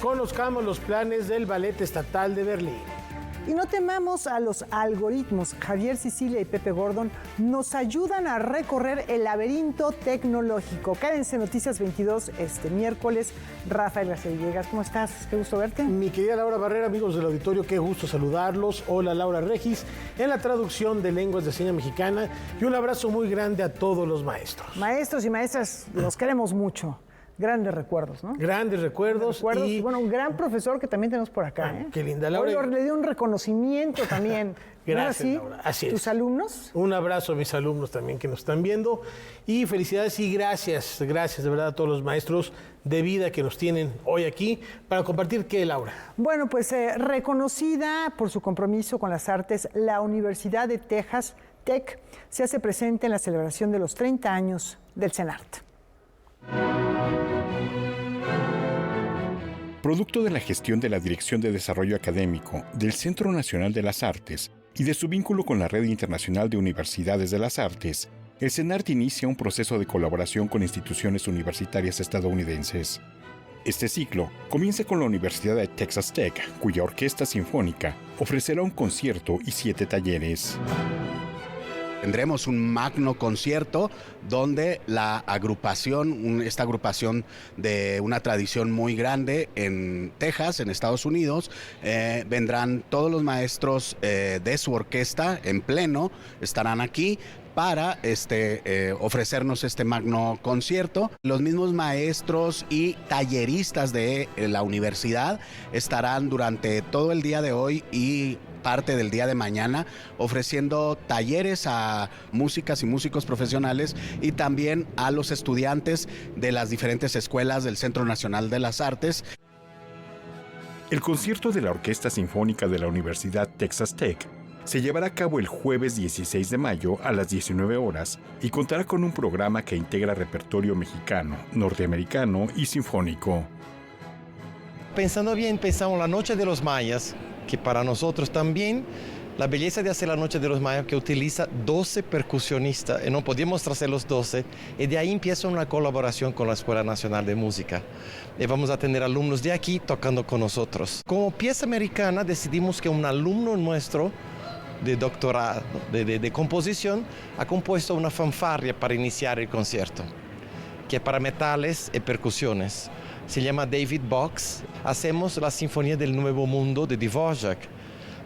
Conozcamos los planes del Ballet Estatal de Berlín. Y no temamos a los algoritmos. Javier Sicilia y Pepe Gordon nos ayudan a recorrer el laberinto tecnológico. Quédense en Noticias 22 este miércoles. Rafael García Villegas, ¿cómo estás? Qué gusto verte. Mi querida Laura Barrera, amigos del auditorio, qué gusto saludarlos. Hola, Laura Regis, en la traducción de lenguas de señas mexicana. Y un abrazo muy grande a todos los maestros. Maestros y maestras, los queremos mucho. Grandes recuerdos, ¿no? Grandes recuerdos. Y bueno, un gran profesor que también tenemos por acá. Qué linda, Laura. Hoy le dio un reconocimiento también. Gracias, ¿no Laura. Así es. ¿Tus alumnos? Un abrazo a mis alumnos también que nos están viendo. Y felicidades y gracias de verdad a todos los maestros de vida que nos tienen hoy aquí para compartir. ¿Qué, Laura? Bueno, pues reconocida por su compromiso con las artes, la Universidad de Texas Tech se hace presente en la celebración de los 30 años del CENART. Producto de la gestión de la Dirección de Desarrollo Académico del Centro Nacional de las Artes y de su vínculo con la Red Internacional de Universidades de las Artes, el CENART inicia un proceso de colaboración con instituciones universitarias estadounidenses. Este ciclo comienza con la Universidad de Texas Tech, cuya orquesta sinfónica ofrecerá un concierto y 7 talleres. Tendremos un magno concierto donde la agrupación, esta agrupación de una tradición muy grande en Texas, en Estados Unidos, vendrán todos los maestros de su orquesta en pleno, estarán aquí para ofrecernos este magno concierto. Los mismos maestros y talleristas de la universidad estarán durante todo el día de hoy y parte del día de mañana ofreciendo talleres a músicas y músicos profesionales y también a los estudiantes de las diferentes escuelas del Centro Nacional de las Artes. El concierto de la Orquesta Sinfónica de la Universidad Texas Tech se llevará a cabo el jueves 16 de mayo a las 19 horas y contará con un programa que integra repertorio mexicano, norteamericano y sinfónico. Pensando bien, pensamos la Noche de los Mayas, que para nosotros también la belleza de hacer la Noche de los Mayas, que utiliza 12 percusionistas, y no podíamos traer los 12, y de ahí empieza una colaboración con la Escuela Nacional de Música. Y vamos a tener alumnos de aquí tocando con nosotros. Como pieza americana decidimos que un alumno nuestro de doctorado, de composición, ha compuesto una fanfarria para iniciar el concierto, que es para metales y percusiones. Se llama David Box. Hacemos la Sinfonía del Nuevo Mundo de Dvořák.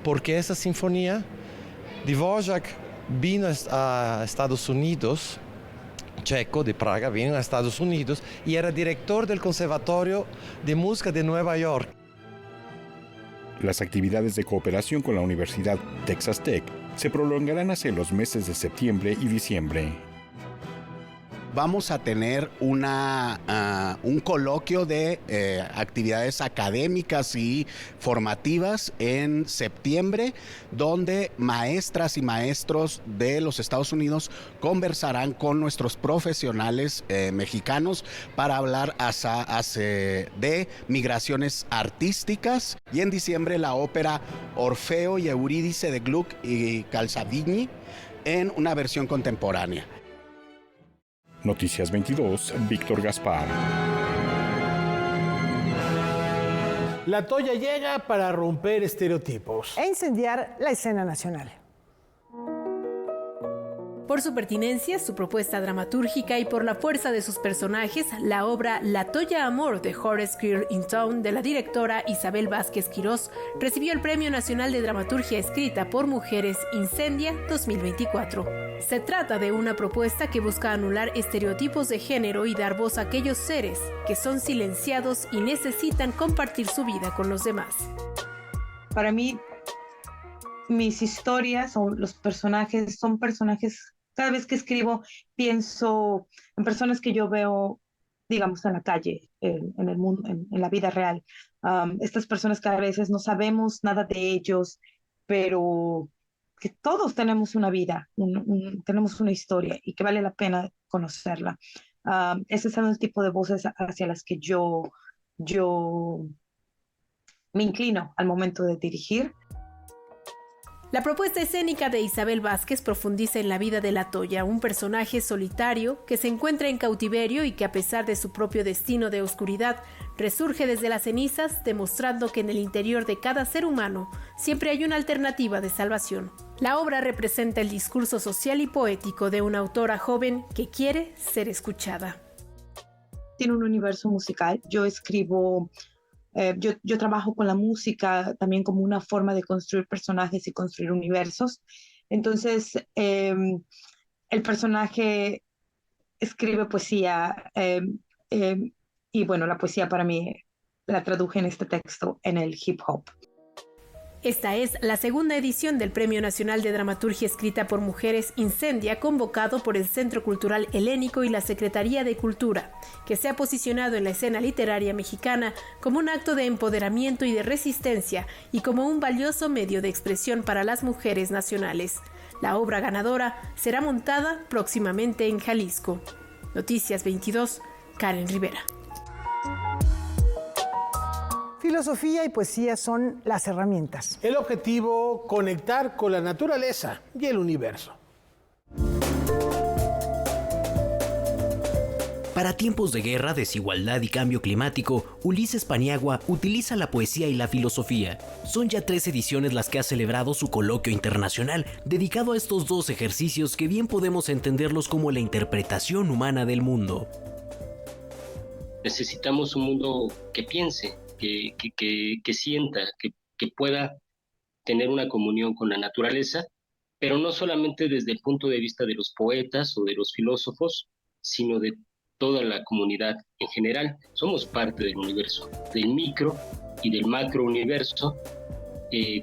Porque esa sinfonía, Dvořák vino a Estados Unidos, checo de Praga, vino a Estados Unidos y era director del Conservatorio de Música de Nueva York. Las actividades de cooperación con la Universidad Texas Tech se prolongarán hacia los meses de septiembre y diciembre. Vamos a tener un coloquio de actividades académicas y formativas en septiembre, donde maestras y maestros de los Estados Unidos conversarán con nuestros profesionales mexicanos para hablar de migraciones artísticas. Y en diciembre la ópera Orfeo y Eurídice de Gluck y Calzavigny en una versión contemporánea. Noticias 22, Víctor Gaspar. La Toya llega para romper estereotipos E incendiar la escena nacional. Por su pertinencia, su propuesta dramatúrgica y por la fuerza de sus personajes, la obra La Toya Amor de Horace Greeley in Town de la directora Isabel Vázquez Quirós recibió el Premio Nacional de Dramaturgia Escrita por Mujeres Incendia 2024. Se trata de una propuesta que busca anular estereotipos de género y dar voz a aquellos seres que son silenciados y necesitan compartir su vida con los demás. Para mí, mis historias o los personajes son personajes. Cada vez que escribo, pienso en personas que yo veo, digamos, en la calle, en el mundo, en la vida real. Estas personas que a veces no sabemos nada de ellos, pero que todos tenemos una vida, tenemos una historia y que vale la pena conocerla. Ese es el tipo de voces hacia las que yo me inclino al momento de dirigir. La propuesta escénica de Isabel Vázquez profundiza en la vida de La Toya, un personaje solitario que se encuentra en cautiverio y que a pesar de su propio destino de oscuridad, resurge desde las cenizas, demostrando que en el interior de cada ser humano siempre hay una alternativa de salvación. La obra representa el discurso social y poético de una autora joven que quiere ser escuchada. Tiene un universo musical. Yo escribo... Yo trabajo con la música también como una forma de construir personajes y construir universos. Entonces, el personaje escribe poesía y bueno, la poesía para mí la traduje en este texto en el hip hop. Esta es la segunda edición del Premio Nacional de Dramaturgia Escrita por Mujeres Incendia, convocado por el Centro Cultural Helénico y la Secretaría de Cultura, que se ha posicionado en la escena literaria mexicana como un acto de empoderamiento y de resistencia y como un valioso medio de expresión para las mujeres nacionales. La obra ganadora será montada próximamente en Jalisco. Noticias 22, Karen Rivera. Filosofía y poesía son las herramientas. El objetivo, conectar con la naturaleza y el universo. Para tiempos de guerra, desigualdad y cambio climático, Ulises Paniagua utiliza la poesía y la filosofía. Son ya 3 ediciones las que ha celebrado su coloquio internacional, dedicado a estos 2 ejercicios que bien podemos entenderlos como la interpretación humana del mundo. Necesitamos un mundo que piense, que sienta, que pueda tener una comunión con la naturaleza, pero no solamente desde el punto de vista de los poetas o de los filósofos, sino de toda la comunidad en general. Somos parte del universo, del micro y del macro universo,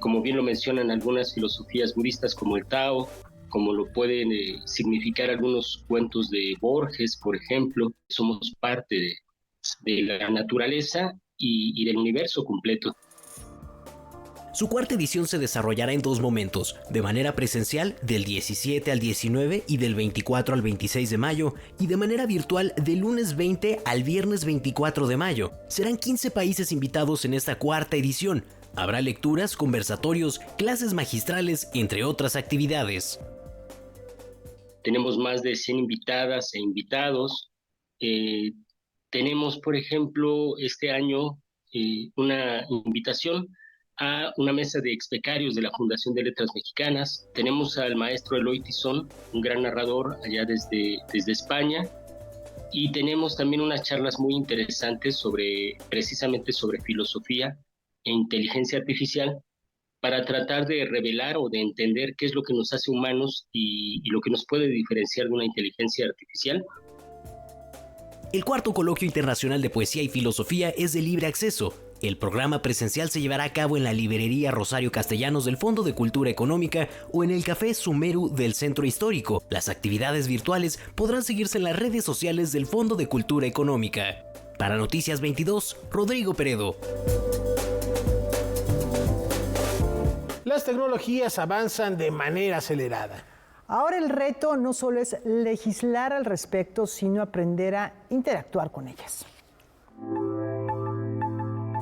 como bien lo mencionan algunas filosofías budistas como el Tao, como lo pueden significar algunos cuentos de Borges, por ejemplo. Somos parte de la naturaleza y del universo completo. Su cuarta edición se desarrollará en 2 momentos, de manera presencial del 17 al 19 y del 24 al 26 de mayo, y de manera virtual del lunes 20 al viernes 24 de mayo. Serán 15 países invitados en esta cuarta edición. Habrá lecturas, conversatorios, clases magistrales, entre otras actividades. Tenemos más de 100 invitadas e invitados. Tenemos, por ejemplo, este año una invitación a una mesa de ex-becarios de la Fundación de Letras Mexicanas. Tenemos al maestro Eloy Tizón, un gran narrador allá desde España, y tenemos también unas charlas muy interesantes precisamente sobre filosofía e inteligencia artificial, para tratar de revelar o de entender qué es lo que nos hace humanos y lo que nos puede diferenciar de una inteligencia artificial. El cuarto coloquio internacional de poesía y filosofía es de libre acceso. El programa presencial se llevará a cabo en la librería Rosario Castellanos del Fondo de Cultura Económica o en el Café Sumeru del Centro Histórico. Las actividades virtuales podrán seguirse en las redes sociales del Fondo de Cultura Económica. Para Noticias 22, Rodrigo Peredo. Las tecnologías avanzan de manera acelerada. Ahora el reto no solo es legislar al respecto, sino aprender a interactuar con ellas.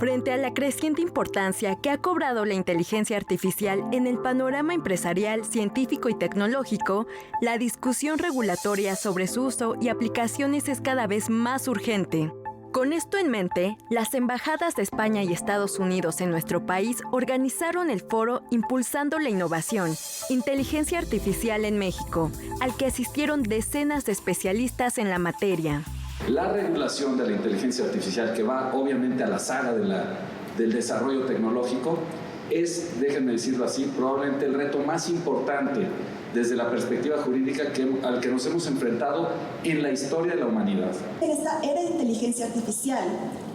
Frente a la creciente importancia que ha cobrado la inteligencia artificial en el panorama empresarial, científico y tecnológico, la discusión regulatoria sobre su uso y aplicaciones es cada vez más urgente. Con esto en mente, las embajadas de España y Estados Unidos en nuestro país organizaron el foro Impulsando la Innovación, Inteligencia Artificial en México, al que asistieron decenas de especialistas en la materia. La regulación de la inteligencia artificial, que va obviamente a la saga del desarrollo tecnológico, es, déjenme decirlo así, probablemente el reto más importante desde la perspectiva jurídica al que nos hemos enfrentado en la historia de la humanidad. En esta era de inteligencia artificial,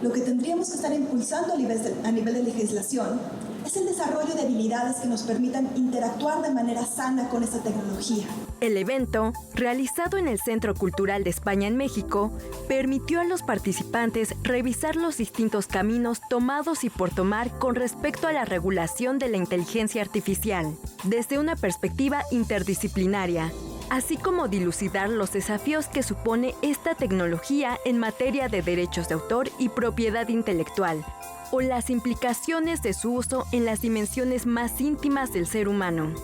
lo que tendríamos que estar impulsando a nivel de legislación es el desarrollo de habilidades que nos permitan interactuar de manera sana con esta tecnología. El evento, realizado en el Centro Cultural de España en México, permitió a los participantes revisar los distintos caminos tomados y por tomar con respecto a la regulación de la inteligencia artificial, desde una perspectiva interdisciplinaria, así como dilucidar los desafíos que supone esta tecnología en materia de derechos de autor y propiedad intelectual, o las implicaciones de su uso en las dimensiones más íntimas del ser humano.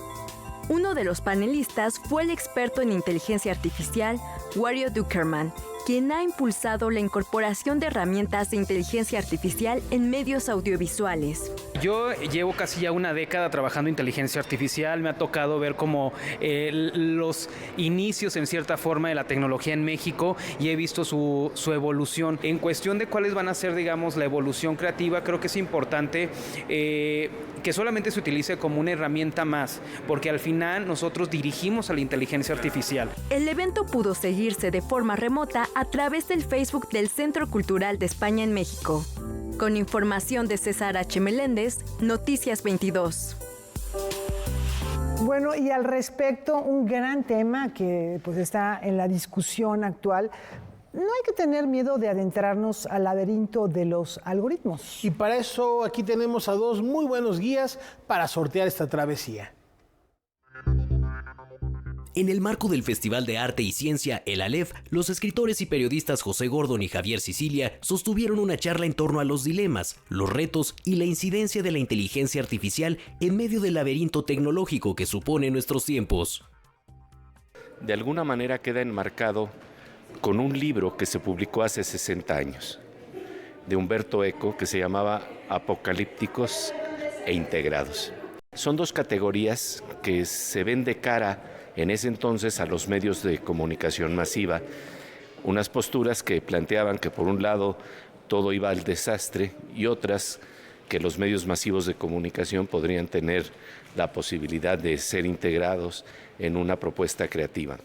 Uno de los panelistas fue el experto en inteligencia artificial, Wario Duckerman, quien ha impulsado la incorporación de herramientas de inteligencia artificial en medios audiovisuales. Yo llevo casi ya una década trabajando en inteligencia artificial, me ha tocado ver como los inicios en cierta forma de la tecnología en México y he visto su evolución. En cuestión de cuáles van a ser, digamos, la evolución creativa, creo que es importante que solamente se utilice como una herramienta más, porque al final nosotros dirigimos a la inteligencia artificial. El evento pudo seguirse de forma remota a través del Facebook del Centro Cultural de España en México. Con información de César H. Meléndez, Noticias 22. Bueno, y al respecto, un gran tema que pues está en la discusión actual. No hay que tener miedo de adentrarnos al laberinto de los algoritmos. Y para eso aquí tenemos a dos muy buenos guías para sortear esta travesía. En el marco del Festival de Arte y Ciencia, el Aleph, los escritores y periodistas José Gordon y Javier Sicilia sostuvieron una charla en torno a los dilemas, los retos y la incidencia de la inteligencia artificial en medio del laberinto tecnológico que supone nuestros tiempos. De alguna manera queda enmarcado con un libro que se publicó hace 60 años, de Humberto Eco, que se llamaba Apocalípticos e Integrados. Son dos categorías que se ven de cara en ese entonces a los medios de comunicación masiva, unas posturas que planteaban que por un lado todo iba al desastre y otras que los medios masivos de comunicación podrían tener la posibilidad de ser integrados en una propuesta creativa.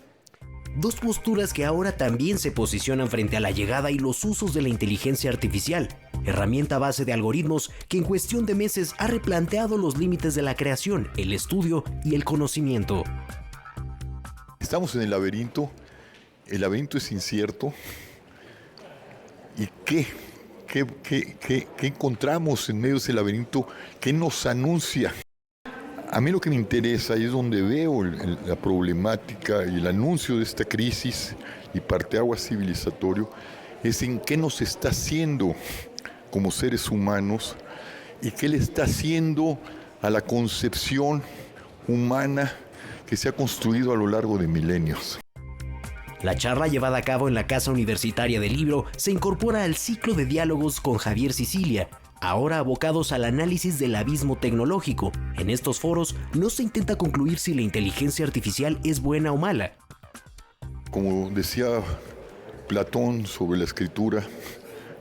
Dos posturas que ahora también se posicionan frente a la llegada y los usos de la inteligencia artificial, herramienta base de algoritmos que en cuestión de meses ha replanteado los límites de la creación, el estudio y el conocimiento. Estamos en el laberinto es incierto. ¿Y qué encontramos en medio de ese laberinto? ¿Qué nos anuncia? A mí lo que me interesa y es donde veo la problemática y el anuncio de esta crisis y parteaguas civilizatorio es en qué nos está haciendo como seres humanos y qué le está haciendo a la concepción humana que se ha construido a lo largo de milenios. La charla llevada a cabo en la Casa Universitaria del Libro se incorpora al ciclo de diálogos con Javier Sicilia, ahora abocados al análisis del abismo tecnológico. En estos foros no se intenta concluir si la inteligencia artificial es buena o mala. Como decía Platón sobre la escritura,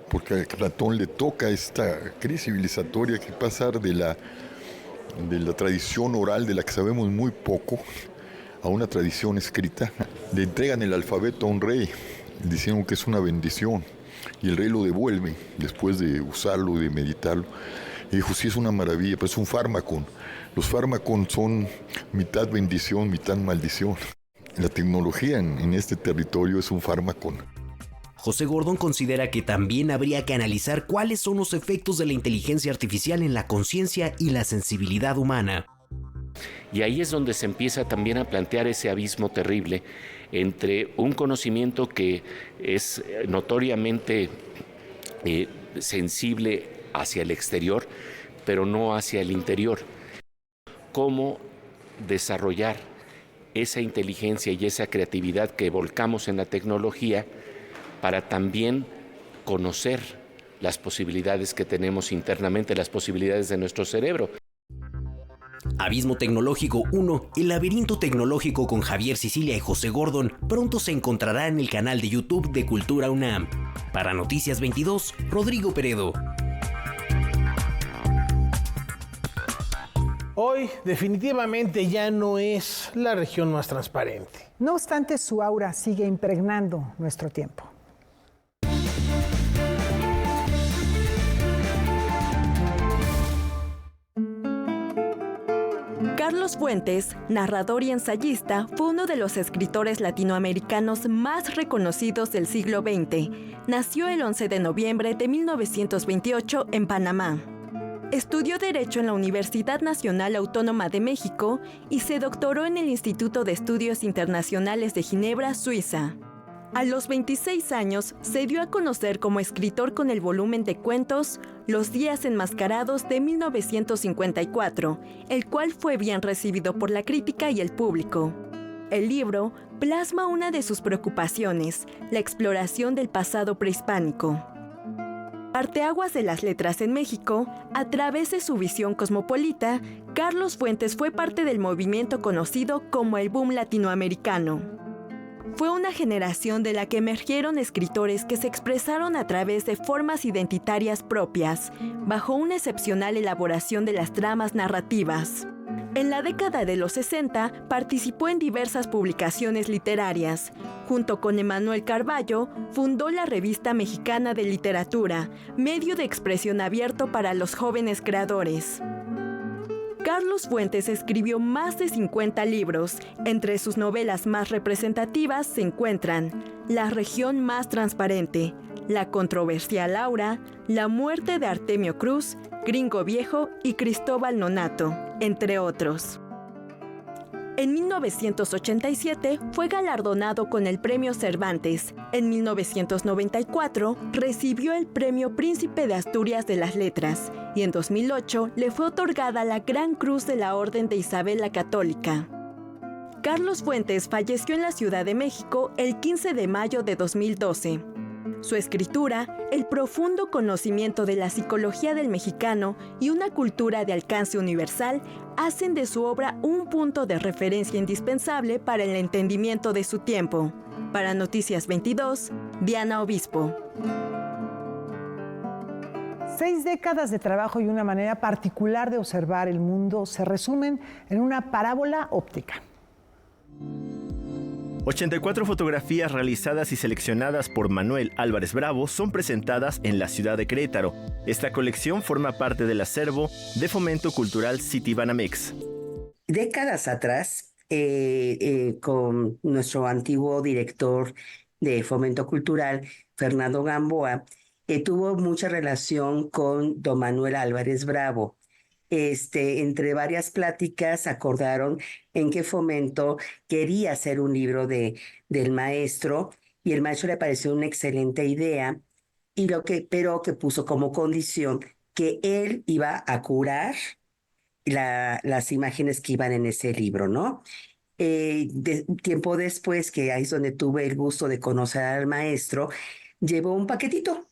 porque a Platón le toca esta crisis civilizatoria que pasar de la tradición oral de la que sabemos muy poco a una tradición escrita. Le entregan el alfabeto a un rey diciendo que es una bendición y el rey lo devuelve después de usarlo, de meditarlo. Y dijo, sí, es una maravilla, pero es un fármaco. Los fármacos son mitad bendición, mitad maldición. La tecnología en este territorio es un fármaco. José Gordon considera que también habría que analizar cuáles son los efectos de la inteligencia artificial en la conciencia y la sensibilidad humana. Y ahí es donde se empieza también a plantear ese abismo terrible entre un conocimiento que es notoriamente sensible hacia el exterior, pero no hacia el interior. ¿Cómo desarrollar esa inteligencia y esa creatividad que volcamos en la tecnología para también conocer las posibilidades que tenemos internamente, las posibilidades de nuestro cerebro? Abismo Tecnológico 1, el laberinto tecnológico con Javier Sicilia y José Gordon, pronto se encontrará en el canal de YouTube de Cultura UNAM. Para Noticias 22, Rodrigo Peredo. Hoy definitivamente ya no es la región más transparente. No obstante, su aura sigue impregnando nuestro tiempo. Carlos Fuentes, narrador y ensayista, fue uno de los escritores latinoamericanos más reconocidos del siglo XX. Nació el 11 de noviembre de 1928 en Panamá. Estudió Derecho en la Universidad Nacional Autónoma de México y se doctoró en el Instituto de Estudios Internacionales de Ginebra, Suiza. A los 26 años, se dio a conocer como escritor con el volumen de cuentos Los días enmascarados de 1954, el cual fue bien recibido por la crítica y el público. El libro plasma una de sus preocupaciones, la exploración del pasado prehispánico. Parteaguas de las letras en México, a través de su visión cosmopolita, Carlos Fuentes fue parte del movimiento conocido como el boom latinoamericano. Fue una generación de la que emergieron escritores que se expresaron a través de formas identitarias propias, bajo una excepcional elaboración de las tramas narrativas. En la década de los 60 participó en diversas publicaciones literarias. Junto con Emanuel Carballo, fundó la Revista Mexicana de Literatura, medio de expresión abierto para los jóvenes creadores. Carlos Fuentes escribió más de 50 libros. Entre sus novelas más representativas se encuentran La región más transparente, La controversial Laura, La muerte de Artemio Cruz, Gringo Viejo y Cristóbal Nonato, entre otros. En 1987 fue galardonado con el Premio Cervantes. En 1994 recibió el Premio Príncipe de Asturias de las Letras y en 2008 le fue otorgada la Gran Cruz de la Orden de Isabel la Católica. Carlos Fuentes falleció en la Ciudad de México el 15 de mayo de 2012. Su escritura, el profundo conocimiento de la psicología del mexicano y una cultura de alcance universal hacen de su obra un punto de referencia indispensable para el entendimiento de su tiempo. Para Noticias 22, Diana Obispo. 6 décadas de trabajo y una manera particular de observar el mundo se resumen en una parábola óptica. 84 fotografías realizadas y seleccionadas por Manuel Álvarez Bravo son presentadas en la ciudad de Querétaro. Esta colección forma parte del acervo de Fomento Cultural Citibanamex. Décadas atrás, con nuestro antiguo director de Fomento Cultural, Fernando Gamboa, tuvo mucha relación con don Manuel Álvarez Bravo. Entre varias pláticas acordaron en que Fomento quería hacer un libro del maestro y el maestro le pareció una excelente idea, pero que puso como condición que él iba a curar las imágenes que iban en ese libro, ¿no? Tiempo después, que ahí es donde tuve el gusto de conocer al maestro, llevó un paquetito.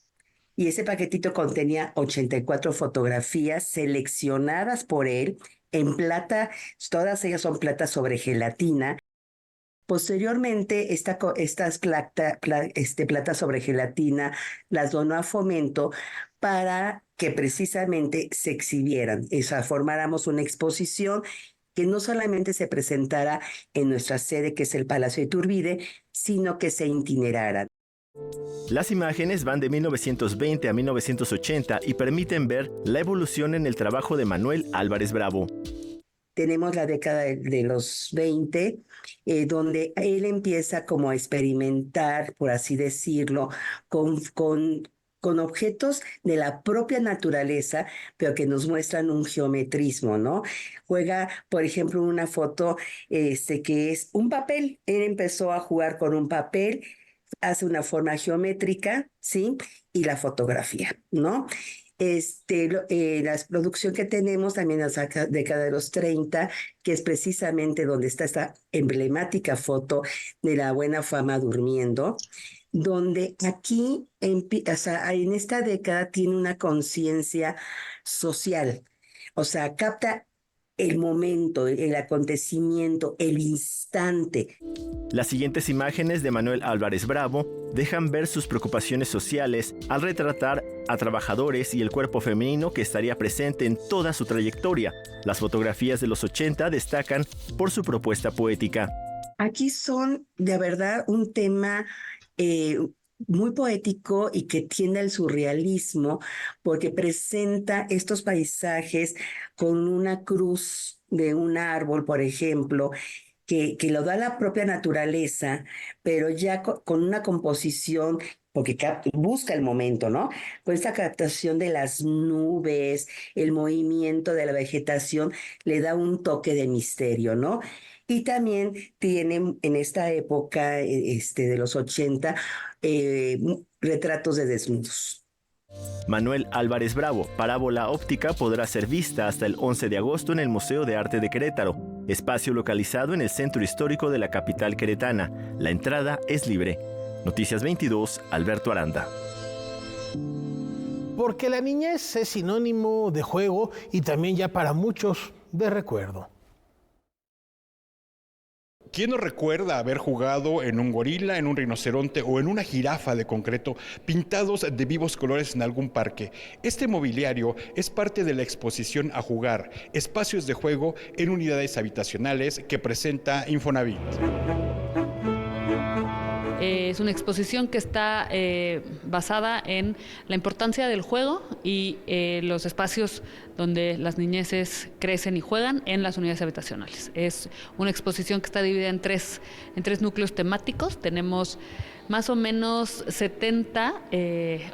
Y ese paquetito contenía 84 fotografías seleccionadas por él en plata, todas ellas son plata sobre gelatina. Posteriormente, estas plata sobre gelatina las donó a Fomento para que precisamente se exhibieran, o sea, formáramos una exposición que no solamente se presentara en nuestra sede, que es el Palacio de Iturbide, sino que se itinerara. Las imágenes van de 1920 a 1980 y permiten ver la evolución en el trabajo de Manuel Álvarez Bravo. Tenemos la década de los 20, donde él empieza como a experimentar, por así decirlo, con objetos de la propia naturaleza, pero que nos muestran un geometrismo, ¿no? Juega, por ejemplo, una foto que es un papel. Él empezó a jugar con un papel, hace una forma geométrica, ¿sí? Y la fotografía, ¿no? La producción que tenemos también en la década de los 30, que es precisamente donde está esta emblemática foto de la buena fama durmiendo, donde aquí, en esta década, tiene una conciencia social, o sea, capta el momento, el acontecimiento, el instante. Las siguientes imágenes de Manuel Álvarez Bravo dejan ver sus preocupaciones sociales al retratar a trabajadores y el cuerpo femenino que estaría presente en toda su trayectoria. Las fotografías de los 80 destacan por su propuesta poética. Aquí son, de verdad, un tema muy poético y que tiende al surrealismo, porque presenta estos paisajes con una cruz de un árbol, por ejemplo, que lo da la propia naturaleza, pero ya con una composición, porque busca el momento, ¿no? Con esta captación de las nubes, el movimiento de la vegetación, le da un toque de misterio, ¿no? Y también tiene en esta época de los 80 retratos de desnudos. Manuel Álvarez Bravo, Parábola Óptica, podrá ser vista hasta el 11 de agosto en el Museo de Arte de Querétaro, espacio localizado en el centro histórico de la capital queretana. La entrada es libre. Noticias 22, Alberto Aranda. Porque la niñez es sinónimo de juego y también ya para muchos de recuerdo. ¿Quién no recuerda haber jugado en un gorila, en un rinoceronte o en una jirafa de concreto pintados de vivos colores en algún parque? Este mobiliario es parte de la exposición A Jugar, espacios de juego en unidades habitacionales que presenta Infonavit. Es una exposición que está basada en la importancia del juego y los espacios donde las niñeces crecen y juegan en las unidades habitacionales. Es una exposición que está dividida en tres núcleos temáticos. Tenemos más o menos 70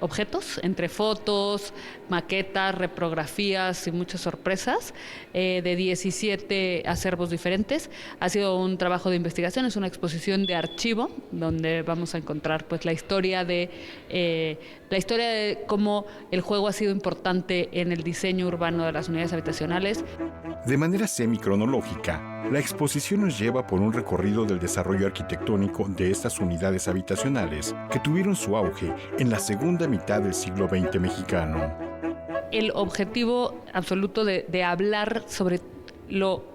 objetos, entre fotos, maquetas, reprografías y muchas sorpresas, de 17 acervos diferentes. Ha sido un trabajo de investigación, es una exposición de archivo, donde vamos a encontrar pues la historia de cómo el juego ha sido importante en el diseño urbano de las unidades habitacionales. De manera semicronológica, la exposición nos lleva por un recorrido del desarrollo arquitectónico de estas unidades habitacionales que tuvieron su auge en la segunda mitad del siglo XX mexicano. El objetivo absoluto de hablar sobre lo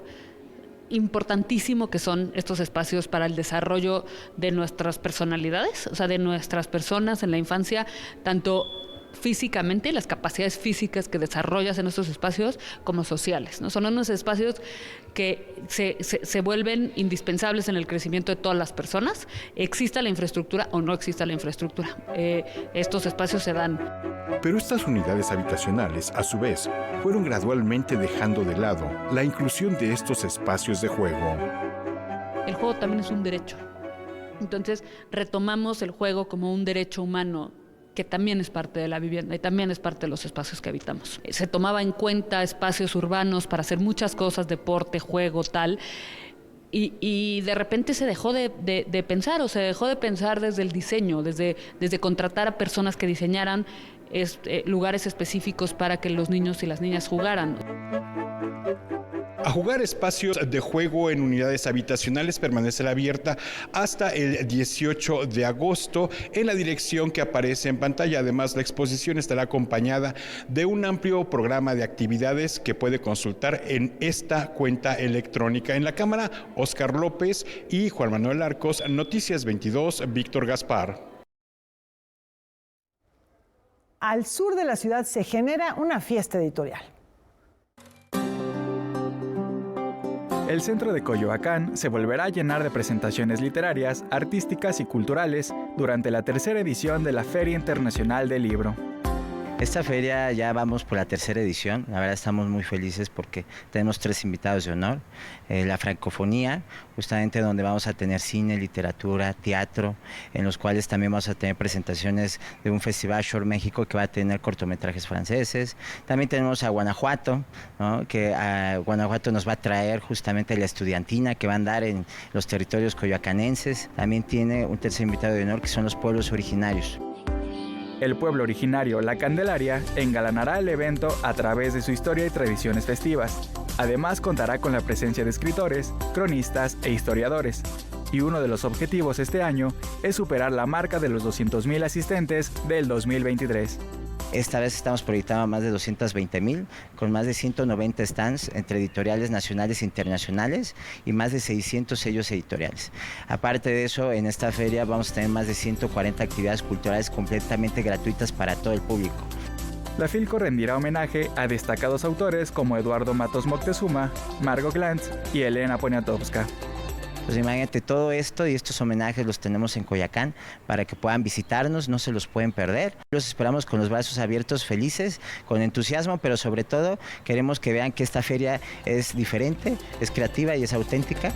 importantísimo que son estos espacios para el desarrollo de nuestras personalidades, o sea, de nuestras personas en la infancia, tanto físicamente, las capacidades físicas que desarrollas en estos espacios, como sociales, ¿no? Son unos espacios que se vuelven indispensables en el crecimiento de todas las personas, exista la infraestructura o no exista la infraestructura. Estos espacios se dan. Pero estas unidades habitacionales, a su vez, fueron gradualmente dejando de lado la inclusión de estos espacios de juego. El juego también es un derecho. Entonces, retomamos el juego como un derecho humano que también es parte de la vivienda y también es parte de los espacios que habitamos. Se tomaba en cuenta espacios urbanos para hacer muchas cosas, deporte, juego, tal, y de repente se dejó de pensar, o se dejó de pensar desde el diseño, desde contratar a personas que diseñaran lugares específicos para que los niños y las niñas jugaran. A Jugar, espacios de juego en unidades habitacionales, permanecerá abierta hasta el 18 de agosto en la dirección que aparece en pantalla. Además, la exposición estará acompañada de un amplio programa de actividades que puede consultar en esta cuenta electrónica. En la cámara, Óscar López y Juan Manuel Arcos. Noticias 22, Víctor Gaspar. Al sur de la ciudad se genera una fiesta editorial. El centro de Coyoacán se volverá a llenar de presentaciones literarias, artísticas y culturales durante la tercera edición de la Feria Internacional del Libro. Esta feria ya vamos por la tercera edición, la verdad estamos muy felices porque tenemos 3 invitados de honor. La francofonía, justamente donde vamos a tener cine, literatura, teatro, en los cuales también vamos a tener presentaciones de un festival Shore México que va a tener cortometrajes franceses. También tenemos a Guanajuato, ¿no? Que a Guanajuato nos va a traer justamente la estudiantina que va a andar en los territorios coyoacanenses. También tiene un tercer invitado de honor que son los pueblos originarios. El pueblo originario La Candelaria engalanará el evento a través de su historia y tradiciones festivas. Además, contará con la presencia de escritores, cronistas e historiadores. Y uno de los objetivos este año es superar la marca de los 200,000 asistentes del 2023. Esta vez estamos proyectando más de 220,000, con más de 190 stands entre editoriales nacionales e internacionales y más de 600 sellos editoriales. Aparte de eso, en esta feria vamos a tener más de 140 actividades culturales completamente gratuitas para todo el público. La Filco rendirá homenaje a destacados autores como Eduardo Matos Moctezuma, Margot Glantz y Elena Poniatowska. Pues imagínate, todo esto y estos homenajes los tenemos en Coyoacán para que puedan visitarnos, no se los pueden perder. Los esperamos con los brazos abiertos, felices, con entusiasmo, pero sobre todo queremos que vean que esta feria es diferente, es creativa y es auténtica.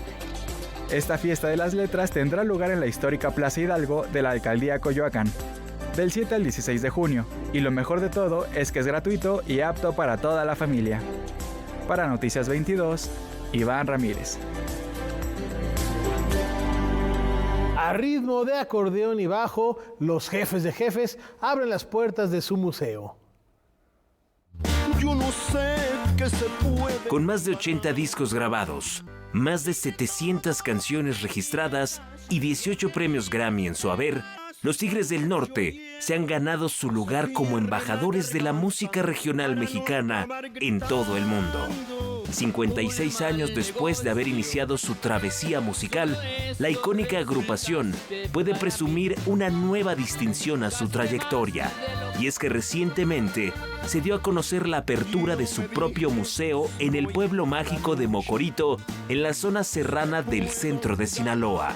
Esta fiesta de las letras tendrá lugar en la histórica Plaza Hidalgo de la Alcaldía Coyoacán, del 7 al 16 de junio, y lo mejor de todo es que es gratuito y apto para toda la familia. Para Noticias 22, Iván Ramírez. A ritmo de acordeón y bajo, los jefes de jefes abren las puertas de su museo. Yo no sé qué se puede. Con más de 80 discos grabados, más de 700 canciones registradas y 18 premios Grammy en su haber, los Tigres del Norte se han ganado su lugar como embajadores de la música regional mexicana en todo el mundo. 56 años después de haber iniciado su travesía musical, la icónica agrupación puede presumir una nueva distinción a su trayectoria. Y es que recientemente se dio a conocer la apertura de su propio museo en el pueblo mágico de Mocorito, en la zona serrana del centro de Sinaloa.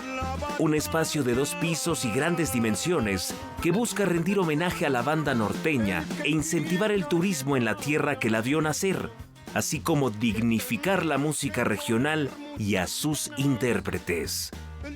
Un espacio de 2 pisos y grandes dimensiones que busca rendir homenaje a la banda norteña e incentivar el turismo en la tierra que la vio nacer, así como dignificar la música regional y a sus intérpretes.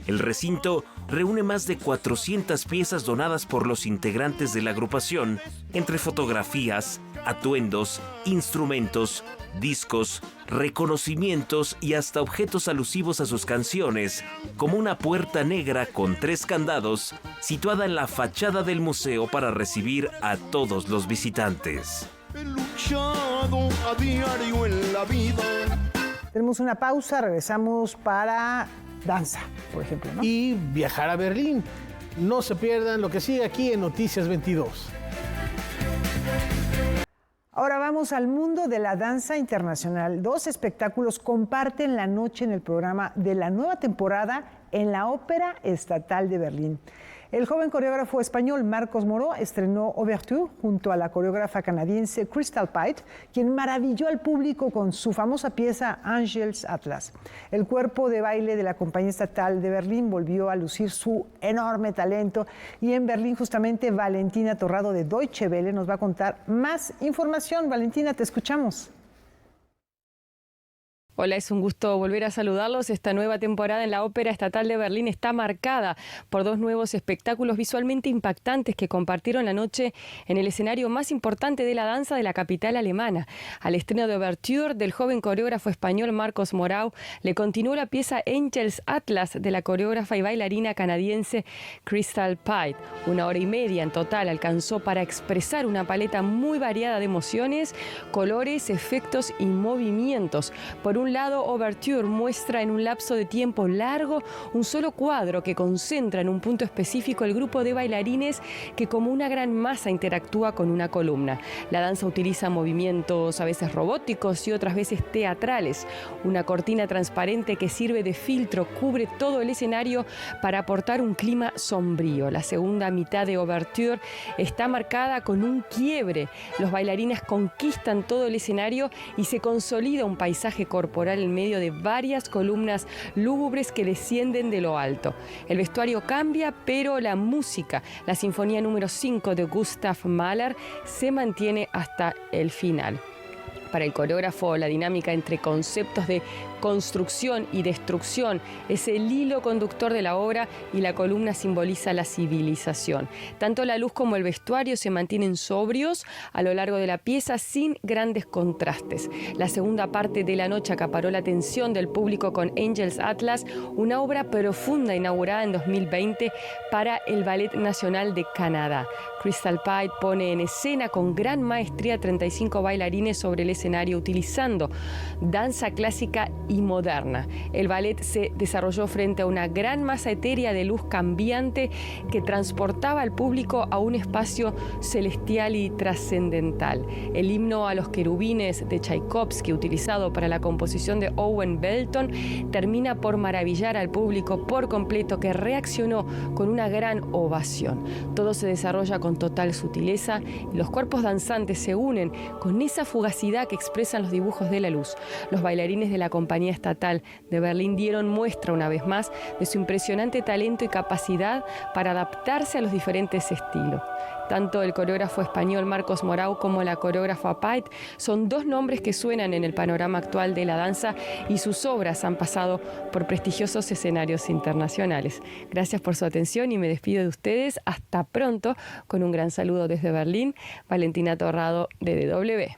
El recinto reúne más de 400 piezas donadas por los integrantes de la agrupación, entre fotografías, atuendos, instrumentos, discos, reconocimientos y hasta objetos alusivos a sus canciones, como una puerta negra con 3 candados situada en la fachada del museo para recibir a todos los visitantes. He luchado a diario en la vida. Tenemos una pausa, regresamos para danza, por ejemplo, ¿no? Y viajar a Berlín. No se pierdan lo que sigue aquí en Noticias 22. Ahora vamos al mundo de la danza internacional. 2 espectáculos comparten la noche en el programa de la nueva temporada en la Ópera Estatal de Berlín. El joven coreógrafo español Marcos Moró estrenó Ouverture junto a la coreógrafa canadiense Crystal Pite, quien maravilló al público con su famosa pieza Angel's Atlas. El cuerpo de baile de la Compañía Estatal de Berlín volvió a lucir su enorme talento, y en Berlín justamente Valentina Torrado de Deutsche Welle nos va a contar más información. Valentina, te escuchamos. Hola, es un gusto volver a saludarlos. Esta nueva temporada en la Ópera Estatal de Berlín está marcada por 2 nuevos espectáculos visualmente impactantes que compartieron la noche en el escenario más importante de la danza de la capital alemana. Al estreno de Ouverture del joven coreógrafo español Marcos Morau le continuó la pieza Angel's Atlas de la coreógrafa y bailarina canadiense Crystal Pite. 1 hora y media en total alcanzó para expresar una paleta muy variada de emociones, colores, efectos y movimientos. Por un lado, Ouverture muestra en un lapso de tiempo largo un solo cuadro que concentra en un punto específico el grupo de bailarines que como una gran masa interactúa con una columna. La danza utiliza movimientos a veces robóticos y otras veces teatrales. Una cortina transparente que sirve de filtro cubre todo el escenario para aportar un clima sombrío. La segunda mitad de Ouverture está marcada con un quiebre. Los bailarines conquistan todo el escenario y se consolida un paisaje corporal en medio de varias columnas lúgubres que descienden de lo alto. El vestuario cambia, pero la música, la sinfonía número 5 de Gustav Mahler, se mantiene hasta el final. Para el coreógrafo, la dinámica entre conceptos de construcción y destrucción es el hilo conductor de la obra, y la columna simboliza la civilización. Tanto la luz como el vestuario se mantienen sobrios a lo largo de la pieza sin grandes contrastes. La segunda parte de la noche acaparó la atención del público con Angel's Atlas, una obra profunda inaugurada en 2020 para el Ballet Nacional de Canadá. Crystal Pite pone en escena con gran maestría 35 bailarines sobre el escenario utilizando danza clásica y moderna. El ballet se desarrolló frente a una gran masa etérea de luz cambiante que transportaba al público a un espacio celestial y trascendental. El himno a los querubines de Tchaikovsky, utilizado para la composición de Owen Belton, termina por maravillar al público por completo, que reaccionó con una gran ovación. Todo se desarrolla con total sutileza y los cuerpos danzantes se unen con esa fugacidad que expresan los dibujos de la luz. Los bailarines de la Compañía Estatal de Berlín dieron muestra una vez más de su impresionante talento y capacidad para adaptarse a los diferentes estilos. Tanto el coreógrafo español Marcos Morau como la coreógrafa Pait son dos nombres que suenan en el panorama actual de la danza y sus obras han pasado por prestigiosos escenarios internacionales. Gracias por su atención y me despido de ustedes. Hasta pronto, con un gran saludo desde Berlín, Valentina Torrado de DW.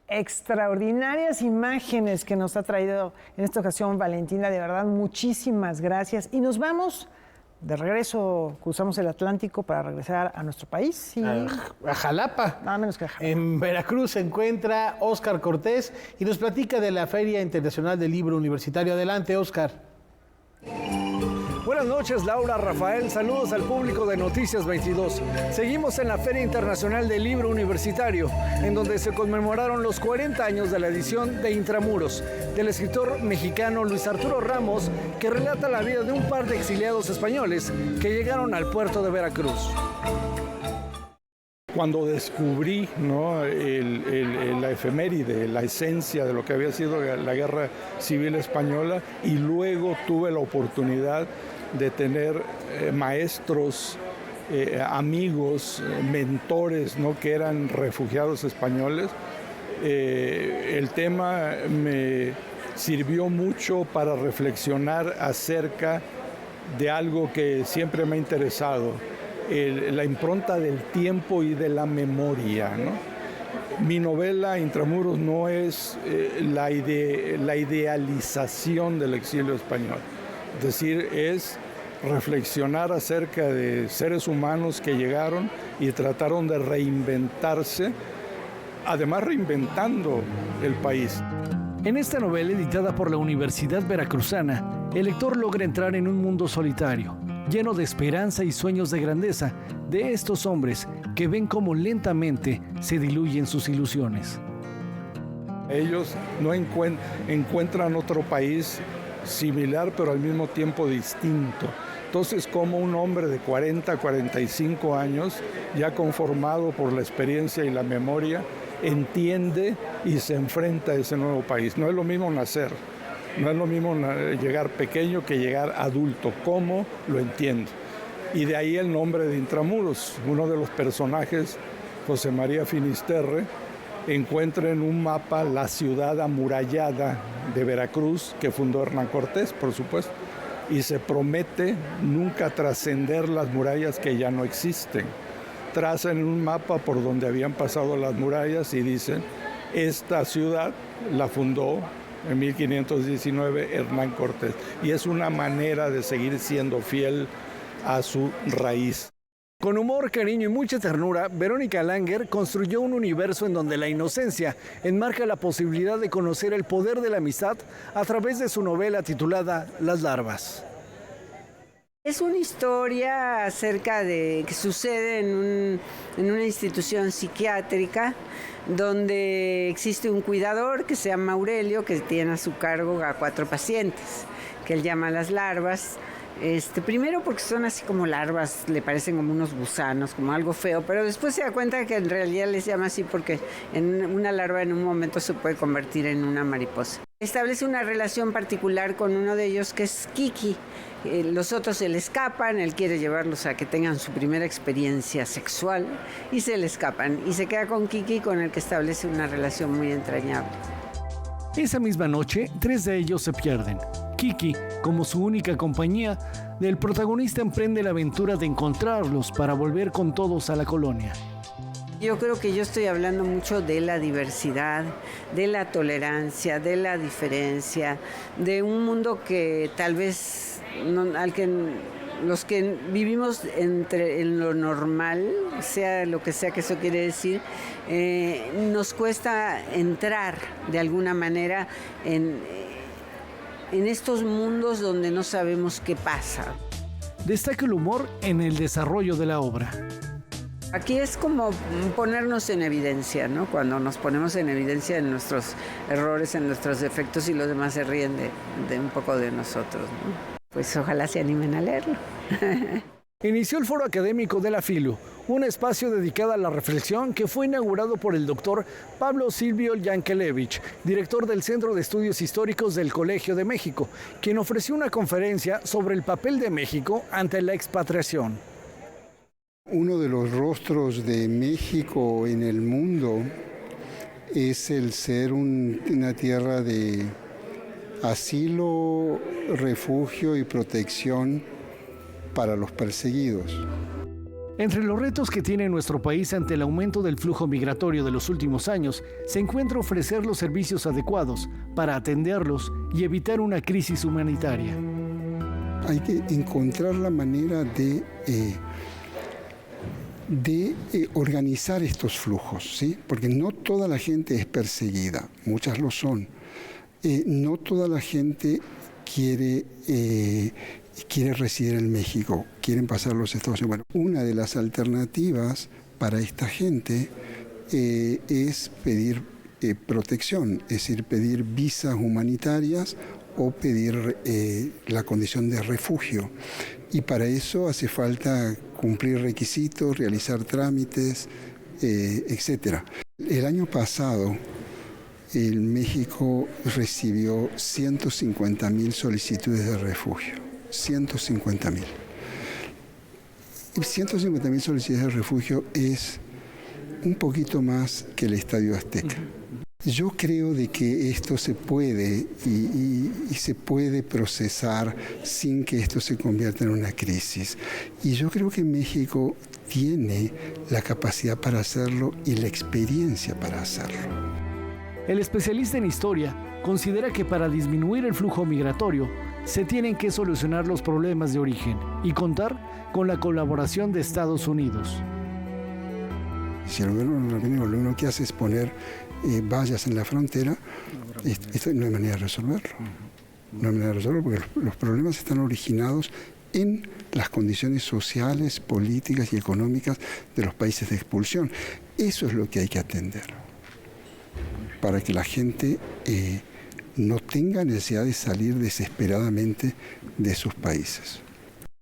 Extraordinarias imágenes que nos ha traído en esta ocasión Valentina, de verdad, muchísimas gracias. Y nos vamos de regreso, cruzamos el Atlántico para regresar a nuestro país. A Jalapa. Nada menos que a Jalapa. En Veracruz se encuentra Óscar Cortés y nos platica de la Feria Internacional del Libro Universitario. Adelante, Óscar. Buenas noches, Laura, Rafael. Saludos al público de Noticias 22. Seguimos en la Feria Internacional del Libro Universitario, en donde se conmemoraron los 40 años de la edición de Intramuros, del escritor mexicano Luis Arturo Ramos, que relata la vida de un par de exiliados españoles que llegaron al puerto de Veracruz. Cuando descubrí, ¿no?, la efeméride, la esencia de lo que había sido la Guerra Civil Española, y luego tuve la oportunidad de tener maestros, amigos, mentores, ¿no?, que eran refugiados españoles, el tema me sirvió mucho para reflexionar acerca de algo que siempre me ha interesado, la impronta del tiempo y de la memoria, ¿no? Mi novela Intramuros no es la idealización del exilio español, es decir, es reflexionar acerca de seres humanos que llegaron y trataron de reinventarse, además reinventando el país. En esta novela, editada por la Universidad Veracruzana, el lector logra entrar en un mundo solitario, lleno de esperanza y sueños de grandeza de estos hombres que ven cómo lentamente se diluyen sus ilusiones. Ellos no encuentran otro país similar, pero al mismo tiempo distinto. Entonces, como un hombre de 40, 45 años, ya conformado por la experiencia y la memoria, entiende y se enfrenta a ese nuevo país. No es lo mismo nacer, no es lo mismo llegar pequeño que llegar adulto. ¿Cómo? Lo entiendo. Y de ahí el nombre de Intramuros. Uno de los personajes, José María Finisterre, encuentra en un mapa la ciudad amurallada de Veracruz, que fundó Hernán Cortés, por supuesto, y se promete nunca trascender las murallas que ya no existen. Trazan un mapa por donde habían pasado las murallas y dicen, esta ciudad la fundó en 1519 Hernán Cortés. Y es una manera de seguir siendo fiel a su raíz. Con humor, cariño y mucha ternura, Verónica Langer construyó un universo en donde la inocencia enmarca la posibilidad de conocer el poder de la amistad a través de su novela titulada Las Larvas. Es una historia acerca de que sucede en una institución psiquiátrica donde existe un cuidador que se llama Aurelio, que tiene a su cargo a 4 pacientes, que él llama las larvas. Primero porque son así como larvas, le parecen como unos gusanos, como algo feo, pero después se da cuenta que en realidad les llama así porque una larva en un momento se puede convertir en una mariposa. Establece una relación particular con uno de ellos que es Kiki. Los otros se le escapan, él quiere llevarlos a que tengan su primera experiencia sexual y se le escapan. Y se queda con Kiki, con el que establece una relación muy entrañable. Esa misma noche, 3 de ellos se pierden. Kiki, como su única compañía, del protagonista emprende la aventura de encontrarlos para volver con todos a la colonia. Yo creo que yo estoy hablando mucho de la diversidad, de la tolerancia, de la diferencia, de un mundo que tal vez los que vivimos en lo normal, sea lo que sea que eso quiere decir, nos cuesta entrar de alguna manera en estos mundos donde no sabemos qué pasa. Destaca el humor en el desarrollo de la obra. Aquí es como ponernos en evidencia, ¿no? Cuando nos ponemos en evidencia en nuestros errores, en nuestros defectos y los demás se ríen de un poco de nosotros, ¿no? Pues ojalá se animen a leerlo. Inició el Foro Académico de la FILU, un espacio dedicado a la reflexión que fue inaugurado por el doctor Pablo Silvio Yankelevich, director del Centro de Estudios Históricos del Colegio de México, quien ofreció una conferencia sobre el papel de México ante la expatriación. Uno de los rostros de México en el mundo es el ser una tierra de asilo, refugio y protección para los perseguidos. Entre los retos que tiene nuestro país ante el aumento del flujo migratorio de los últimos años, se encuentra ofrecer los servicios adecuados para atenderlos y evitar una crisis humanitaria. Hay que encontrar la manera de organizar estos flujos, ¿sí? Porque no toda la gente es perseguida, muchas lo son. No toda la gente quiere residir en México, quieren pasar los Estados Unidos. Bueno, una de las alternativas para esta gente es pedir protección, es decir, pedir visas humanitarias o pedir la condición de refugio. Y para eso hace falta cumplir requisitos, realizar trámites, etc. El año pasado, México recibió 150.000 solicitudes de refugio. 150.000. 150.000 solicitudes de refugio es un poquito más que el Estadio Azteca. Yo creo de que esto se puede y se puede procesar sin que esto se convierta en una crisis. Y yo creo que México tiene la capacidad para hacerlo y la experiencia para hacerlo. El especialista en historia considera que para disminuir el flujo migratorio se tienen que solucionar los problemas de origen y contar con la colaboración de Estados Unidos. Si el gobierno lo único que hace es poner vallas en la frontera, esto no hay manera de resolverlo. No hay manera de resolverlo porque los problemas están originados en las condiciones sociales, políticas y económicas de los países de expulsión. Eso es lo que hay que atender para que la gente no tenga necesidad de salir desesperadamente de sus países.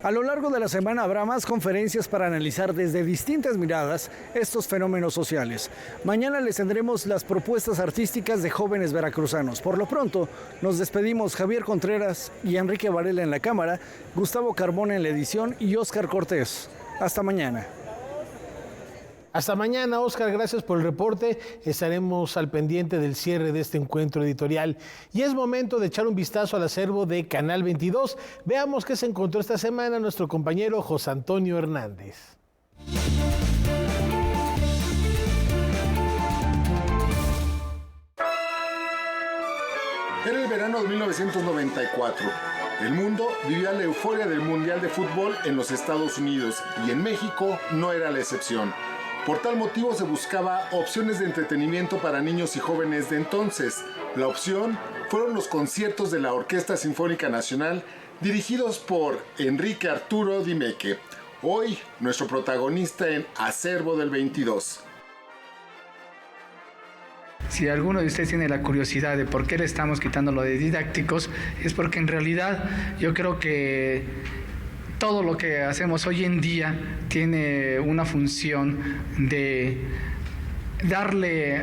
A lo largo de la semana habrá más conferencias para analizar desde distintas miradas estos fenómenos sociales. Mañana les tendremos las propuestas artísticas de jóvenes veracruzanos. Por lo pronto, nos despedimos Javier Contreras y Enrique Varela en la cámara, Gustavo Carbona en la edición y Óscar Cortés. Hasta mañana. Hasta mañana, Óscar, gracias por el reporte. Estaremos al pendiente del cierre de este encuentro editorial. Y es momento de echar un vistazo al acervo de Canal 22. Veamos qué se encontró esta semana nuestro compañero José Antonio Hernández. Era el verano de 1994. El mundo vivía la euforia del Mundial de Fútbol en los Estados Unidos y en México no era la excepción. Por tal motivo se buscaba opciones de entretenimiento para niños y jóvenes de entonces. La opción fueron los conciertos de la Orquesta Sinfónica Nacional dirigidos por Enrique Arturo Dimeque. Hoy, nuestro protagonista en Acervo del 22. Si alguno de ustedes tiene la curiosidad de por qué le estamos quitando lo de didácticos, es porque en realidad yo creo que todo lo que hacemos hoy en día tiene una función de darle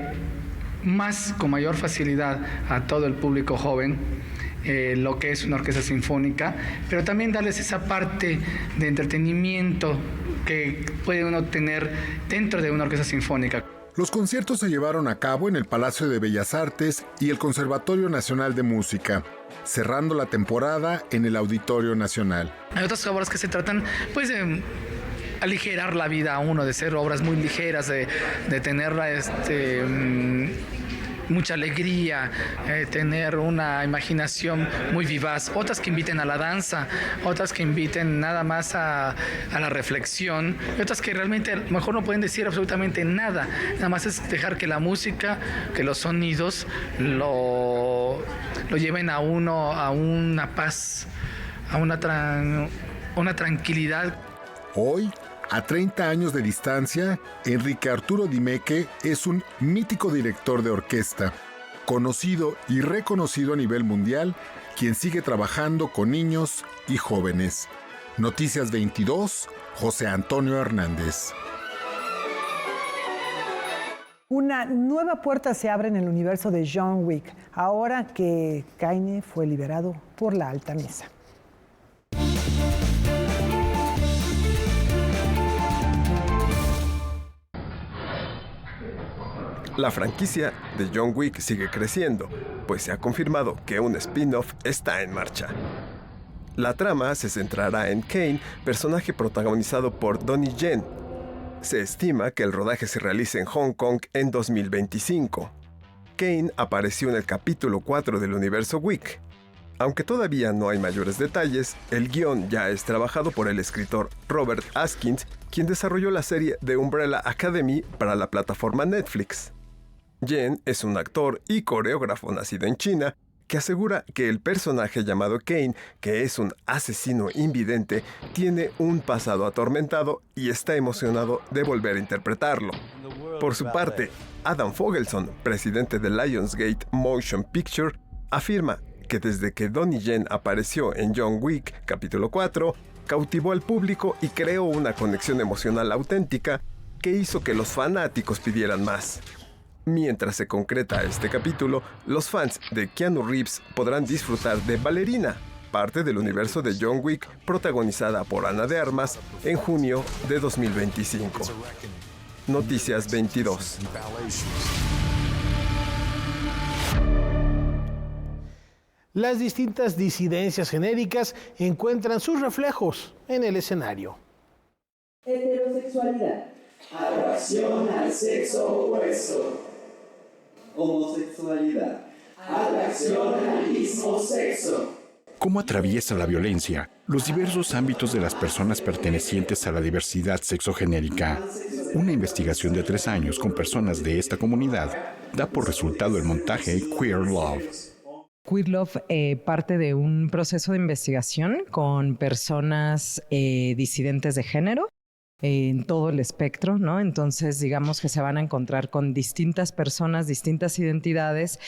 más, con mayor facilidad a todo el público joven lo que es una orquesta sinfónica, pero también darles esa parte de entretenimiento que puede uno tener dentro de una orquesta sinfónica. Los conciertos se llevaron a cabo en el Palacio de Bellas Artes y el Conservatorio Nacional de Música, cerrando la temporada en el Auditorio Nacional. Hay otras obras que se tratan, pues, de aligerar la vida a uno, de ser obras muy ligeras, de tener mucha alegría, tener una imaginación muy vivaz. Otras que inviten a la danza, otras que inviten nada más a la reflexión, y otras que realmente a lo mejor no pueden decir absolutamente nada. Nada más es dejar que la música, que los sonidos lo lleven a uno a una paz, a una tranquilidad. Hoy, a 30 años de distancia, Enrique Arturo Dimeque es un mítico director de orquesta, conocido y reconocido a nivel mundial, quien sigue trabajando con niños y jóvenes. Noticias 22, José Antonio Hernández. Una nueva puerta se abre en el universo de John Wick, ahora que Kane fue liberado por la alta mesa. La franquicia de John Wick sigue creciendo, pues se ha confirmado que un spin-off está en marcha. La trama se centrará en Kane, personaje protagonizado por Donnie Yen. Se estima que el rodaje se realice en Hong Kong en 2025. Kane apareció en el capítulo 4 del universo Wick. Aunque todavía no hay mayores detalles, el guión ya es trabajado por el escritor Robert Askins, quien desarrolló la serie The Umbrella Academy para la plataforma Netflix. Yen es un actor y coreógrafo nacido en China que asegura que el personaje llamado Kane, que es un asesino invidente, tiene un pasado atormentado y está emocionado de volver a interpretarlo. Por su parte, Adam Fogelson, presidente de Lionsgate Motion Picture, afirma que desde que Donnie Yen apareció en John Wick capítulo 4, cautivó al público y creó una conexión emocional auténtica que hizo que los fanáticos pidieran más. Mientras se concreta este capítulo, los fans de Keanu Reeves podrán disfrutar de Ballerina, parte del universo de John Wick, protagonizada por Ana de Armas, en junio de 2025. Noticias 22. Las distintas disidencias genéricas encuentran sus reflejos en el escenario. Heterosexualidad. Atracción al sexo opuesto. Homosexualidad. Atracción al mismo sexo. ¿Cómo atraviesa la violencia los diversos ámbitos de las personas pertenecientes a la diversidad sexogenérica? Una investigación de 3 años con personas de esta comunidad da por resultado el montaje Queer Love. Queer Love parte de un proceso de investigación con personas disidentes de género en todo el espectro, ¿no? Entonces, digamos que se van a encontrar con distintas personas, distintas identidades,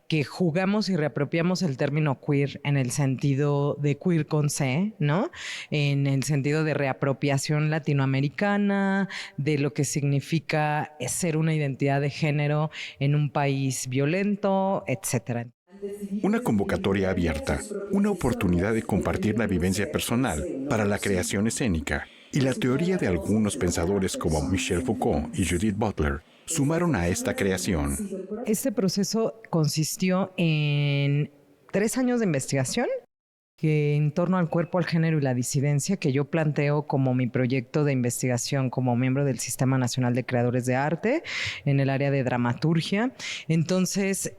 que jugamos y reapropiamos el término queer en el sentido de queer con C, ¿no? En el sentido de reapropiación latinoamericana, de lo que significa ser una identidad de género en un país violento, etcétera. Una convocatoria abierta, una oportunidad de compartir la vivencia personal para la creación escénica y la teoría de algunos pensadores como Michel Foucault y Judith Butler sumaron a esta creación. Este proceso consistió en 3 años de investigación que en torno al cuerpo, al género y la disidencia, que yo planteo como mi proyecto de investigación como miembro del Sistema Nacional de Creadores de Arte en el área de dramaturgia. Entonces,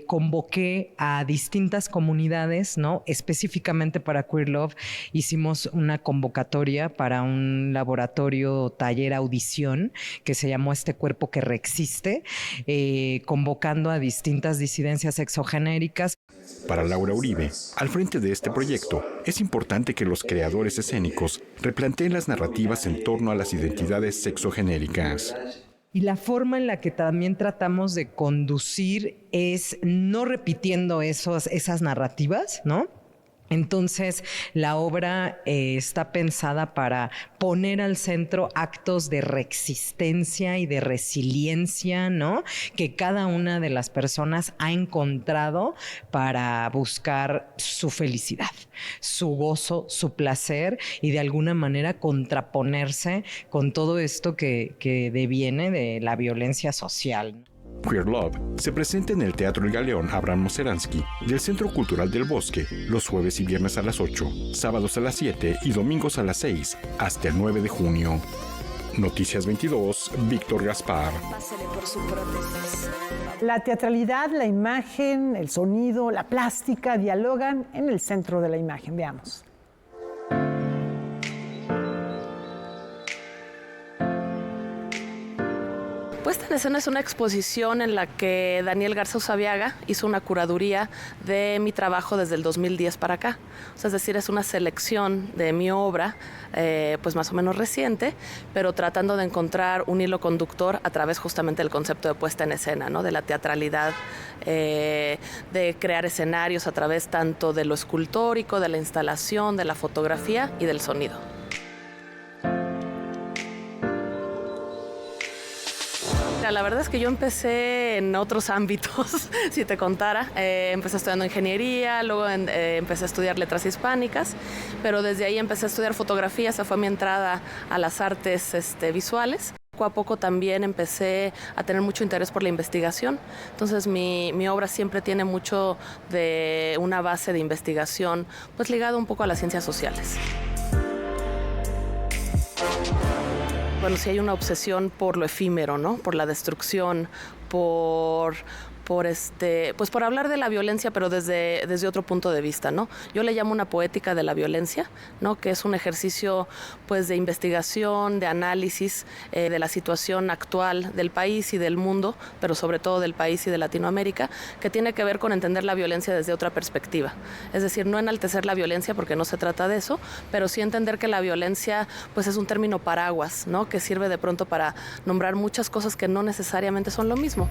convoqué a distintas comunidades, ¿no? Específicamente para Queer Love, hicimos una convocatoria para un laboratorio taller audición que se llamó Este Cuerpo que Reexiste, convocando a distintas disidencias sexogenéricas. Para Laura Uribe, al frente de este proyecto, es importante que los creadores escénicos replanteen las narrativas en torno a las identidades sexogenéricas. Y la forma en la que también tratamos de conducir es no repitiendo esas narrativas, ¿no? Entonces, la obra está pensada para poner al centro actos de reexistencia y de resiliencia, ¿no? Que cada una de las personas ha encontrado para buscar su felicidad, su gozo, su placer y de alguna manera contraponerse con todo esto que deviene de la violencia social. Queer Love se presenta en el Teatro El Galeón Abraham Moseransky del Centro Cultural del Bosque los jueves y viernes a las 8, sábados a las 7 y domingos a las 6 hasta el 9 de junio. Noticias 22, Víctor Gaspar. La teatralidad, la imagen, el sonido, la plástica dialogan en el centro de la imagen. Veamos. Puesta en escena es una exposición en la que Daniel Garza Usabiaga hizo una curaduría de mi trabajo desde el 2010 para acá. O sea, es decir, es una selección de mi obra, pues más o menos reciente, pero tratando de encontrar un hilo conductor a través justamente del concepto de puesta en escena, ¿no? De la teatralidad, de crear escenarios a través tanto de lo escultórico, de la instalación, de la fotografía y del sonido. Mira, la verdad es que yo empecé en otros ámbitos, si te contara. Empecé estudiando ingeniería, luego empecé a estudiar letras hispánicas, pero desde ahí empecé a estudiar fotografía, esa fue mi entrada a las artes visuales. Poco a poco también empecé a tener mucho interés por la investigación, entonces mi obra siempre tiene mucho de una base de investigación, pues ligado un poco a las ciencias sociales. Bueno, sí hay una obsesión por lo efímero, ¿no? Por la destrucción, por hablar de la violencia, pero desde otro punto de vista, ¿no? Yo le llamo una poética de la violencia, ¿no? Que es un ejercicio, pues, de investigación, de análisis de la situación actual del país y del mundo, pero sobre todo del país y de Latinoamérica, que tiene que ver con entender la violencia desde otra perspectiva. Es decir, no enaltecer la violencia, porque no se trata de eso, pero sí entender que la violencia, pues, es un término paraguas, ¿no? Que sirve de pronto para nombrar muchas cosas que no necesariamente son lo mismo.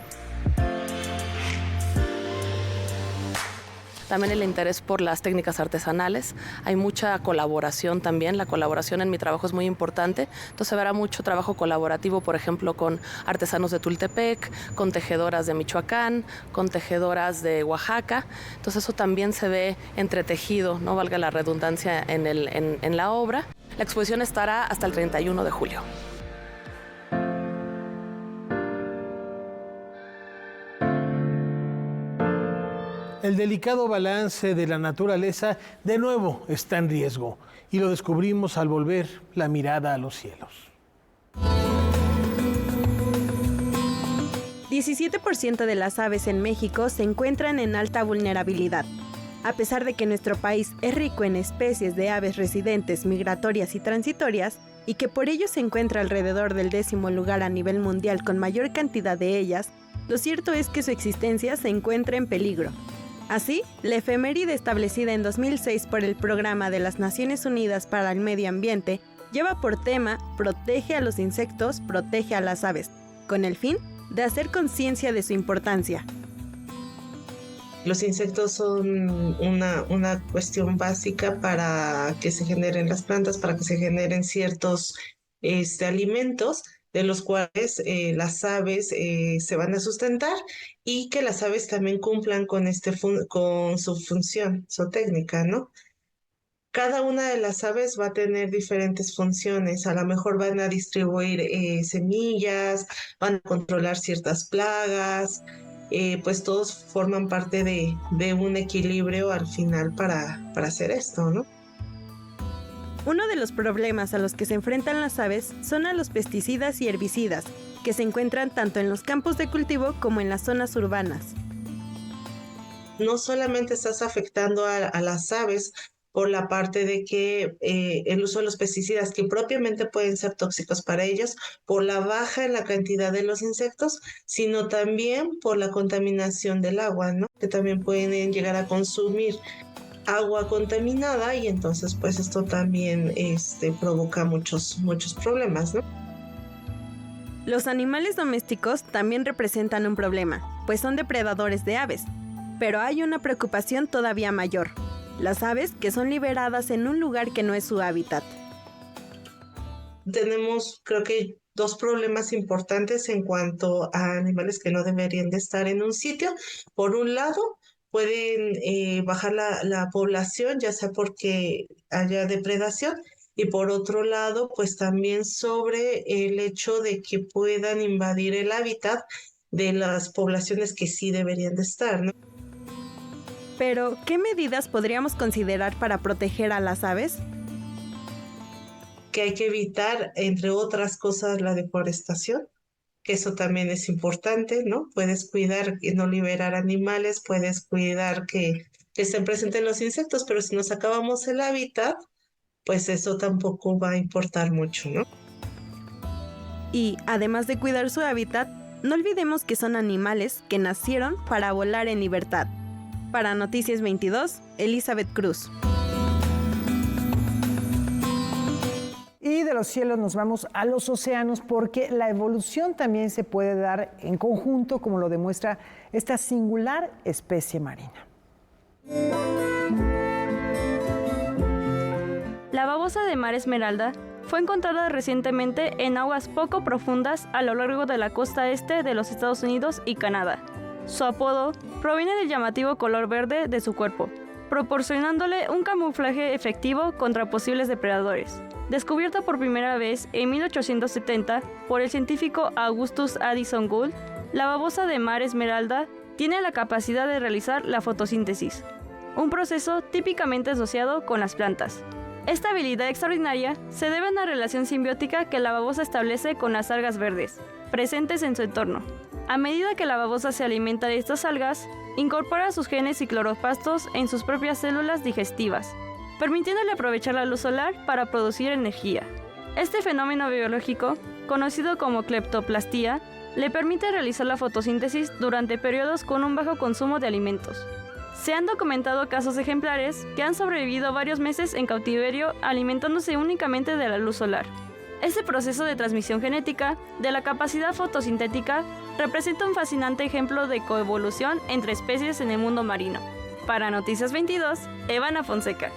También el interés por las técnicas artesanales. Hay mucha colaboración también. La colaboración en mi trabajo es muy importante. Entonces verá mucho trabajo colaborativo, por ejemplo, con artesanos de Tultepec, con tejedoras de Michoacán, con tejedoras de Oaxaca. Entonces eso también se ve entretejido, no valga la redundancia, en la obra. La exposición estará hasta el 31 de julio. El delicado balance de la naturaleza de nuevo está en riesgo y lo descubrimos al volver la mirada a los cielos. 17% de las aves en México se encuentran en alta vulnerabilidad. A pesar de que nuestro país es rico en especies de aves residentes, migratorias y transitorias, y que por ello se encuentra alrededor del 10º lugar a nivel mundial con mayor cantidad de ellas, lo cierto es que su existencia se encuentra en peligro. Así, la efeméride establecida en 2006 por el Programa de las Naciones Unidas para el Medio Ambiente lleva por tema Protege a los insectos, protege a las aves, con el fin de hacer conciencia de su importancia. Los insectos son una cuestión básica para que se generen las plantas, para que se generen ciertos alimentos, de los cuales las aves se van a sustentar, y que las aves también cumplan con su función zootécnica, ¿no? Cada una de las aves va a tener diferentes funciones. A lo mejor van a distribuir semillas, van a controlar ciertas plagas, pues todos forman parte de un equilibrio al final para hacer esto, ¿no? Uno de los problemas a los que se enfrentan las aves son a los pesticidas y herbicidas, que se encuentran tanto en los campos de cultivo como en las zonas urbanas. No solamente estás afectando a las aves por la parte de que el uso de los pesticidas, que propiamente pueden ser tóxicos para ellos, por la baja en la cantidad de los insectos, sino también por la contaminación del agua, ¿no? Que también pueden llegar a consumir agua contaminada, y entonces pues esto también provoca muchos problemas, ¿no? Los animales domésticos también representan un problema, pues son depredadores de aves. Pero hay una preocupación todavía mayor: las aves que son liberadas en un lugar que no es su hábitat. Tenemos, creo que, dos problemas importantes en cuanto a animales que no deberían de estar en un sitio. Por un lado, pueden bajar la población, ya sea porque haya depredación, y por otro lado, pues también sobre el hecho de que puedan invadir el hábitat de las poblaciones que sí deberían de estar, ¿no? Pero, ¿qué medidas podríamos considerar para proteger a las aves? Que hay que evitar, entre otras cosas, la deforestación, que eso también es importante, ¿no? Puedes cuidar que no liberar animales, puedes cuidar que estén presentes los insectos, pero si nos acabamos el hábitat, pues eso tampoco va a importar mucho, ¿no? Y, además de cuidar su hábitat, no olvidemos que son animales que nacieron para volar en libertad. Para Noticias 22, Elizabeth Cruz. Y de los cielos nos vamos a los océanos, porque la evolución también se puede dar en conjunto, como lo demuestra esta singular especie marina. La babosa de mar esmeralda fue encontrada recientemente en aguas poco profundas a lo largo de la costa este de los Estados Unidos y Canadá. Su apodo proviene del llamativo color verde de su cuerpo, proporcionándole un camuflaje efectivo contra posibles depredadores. Descubierta por primera vez en 1870 por el científico Augustus Addison Gould, la babosa de mar esmeralda tiene la capacidad de realizar la fotosíntesis, un proceso típicamente asociado con las plantas. Esta habilidad extraordinaria se debe a una relación simbiótica que la babosa establece con las algas verdes, presentes en su entorno. A medida que la babosa se alimenta de estas algas, incorpora sus genes y cloroplastos en sus propias células digestivas, permitiéndole aprovechar la luz solar para producir energía. Este fenómeno biológico, conocido como cleptoplastía, le permite realizar la fotosíntesis durante periodos con un bajo consumo de alimentos. Se han documentado casos ejemplares que han sobrevivido varios meses en cautiverio alimentándose únicamente de la luz solar. Este proceso de transmisión genética de la capacidad fotosintética representa un fascinante ejemplo de coevolución entre especies en el mundo marino. Para Noticias 22, Evana Fonseca.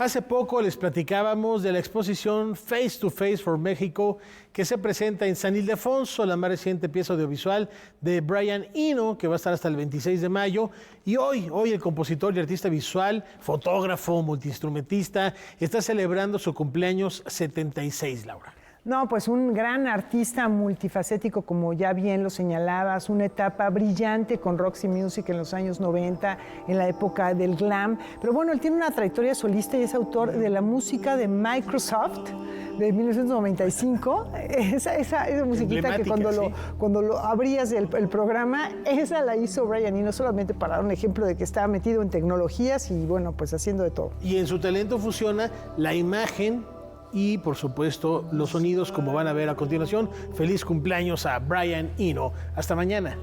Hace poco les platicábamos de la exposición Face to Face for México que se presenta en San Ildefonso, la más reciente pieza audiovisual de Brian Eno, que va a estar hasta el 26 de mayo. Y hoy el compositor y artista visual, fotógrafo, multiinstrumentista, está celebrando su cumpleaños 76, Laura. No, pues un gran artista multifacético, como ya bien lo señalabas, una etapa brillante con Roxy Music en los años 90, en la época del glam. Pero bueno, él tiene una trayectoria solista y es autor de la música de Microsoft de 1995. Esa musiquita que cuando lo abrías el programa, esa la hizo Brian Eno, solamente para dar un ejemplo de que estaba metido en tecnologías y bueno, pues haciendo de todo. Y en su talento fusiona la imagen y, por supuesto, los sonidos, como van a ver a continuación. Feliz cumpleaños a Brian Eno. Hasta mañana.